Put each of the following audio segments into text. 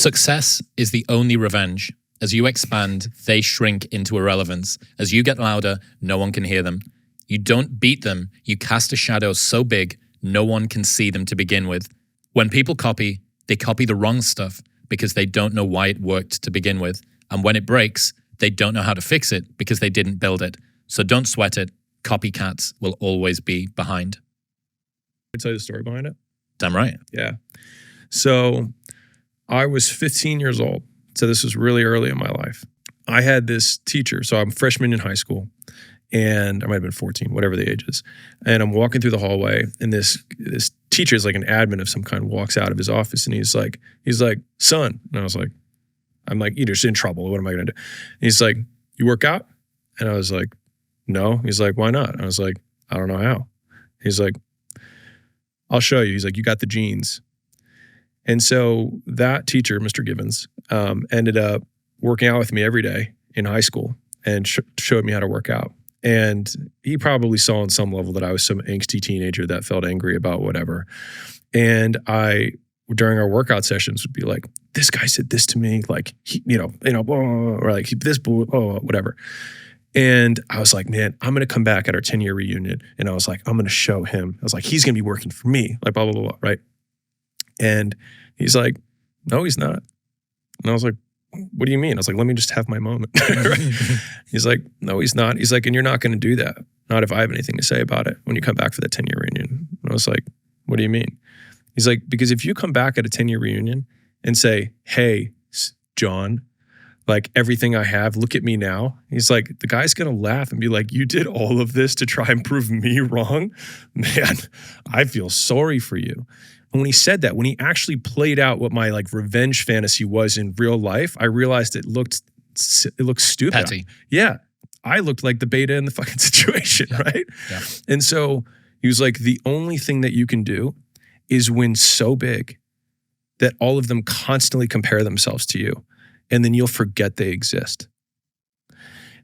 Success is the only revenge. As you expand, they shrink into irrelevance. As you get louder, no one can hear them. You don't beat them, you cast a shadow so big, no one can see them to begin with. When people copy, they copy the wrong stuff because they don't know why it worked to begin with. And when it breaks, they don't know how to fix it because they didn't build it. So don't sweat it. Copycats will always be behind. Can I tell you the story behind it? Damn right. Yeah. So I was 15 years old. So this was really early in my life. I had this teacher. So I'm a freshman in high school, and I might have been 14, whatever the age is. And I'm walking through the hhallway, and this teacher is like an admin of some kind, walks out of his office, and he's like, son. And I was like, I'm like, you're just in trouble. What am I going to do? And he's like, you work out? And I was like, no. He's like, why not? I was like, I don't know how. He's like, I'll show you. He's like, you got the genes. And so that teacher, Mr. Gibbons, ended up working out with me every day in high school and showed me how to work out. And he probably saw on some level that I was some angsty teenager that felt angry about whatever. And I, during our workout sessions, would be like, this guy said this to me, like, blah, blah, blah, or like this, whatever. And I was like, man, I'm going to come back at our 10-year reunion. And I was like, I'm going to show him. I was like, he's going to be working for me, like, blah, blah, blah, blah, right? And he's like, no, he's not. And I was like, what do you mean? I was like, let me just have my moment. Right? He's like, no, he's not. He's like, and you're not going to do that. Not if I have anything to say about it when you come back for that 10-year reunion. And I was like, what do you mean? He's like, because if you come back at a 10-year reunion and say, hey, John, like everything I have, look at me now. He's like, the guy's going to laugh and be like, you did all of this to try and prove me wrong? Man, I feel sorry for you. And when he said that, when he actually played out what my like revenge fantasy was in real life, I realized it looked stupid. Petty. Yeah. I looked like the beta in the fucking situation, Yeah. right? Yeah. And so he was like, the only thing that you can do is win so big that all of them constantly compare themselves to you. And then you'll forget they exist.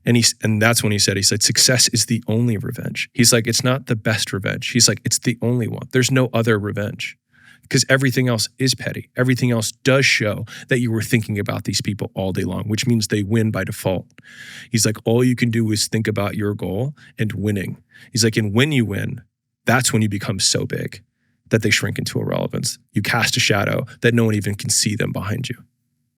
And that's when he said, success is the only revenge. He's like, it's not the best revenge. He's like, it's the only one. There's no other revenge. Because everything else is petty. Everything else does show that you were thinking about these people all day long, which means they win by default. He's like, all you can do is think about your goal and winning. He's like, and when you win, that's when you become so big that they shrink into irrelevance. You cast a shadow that no one even can see them behind you.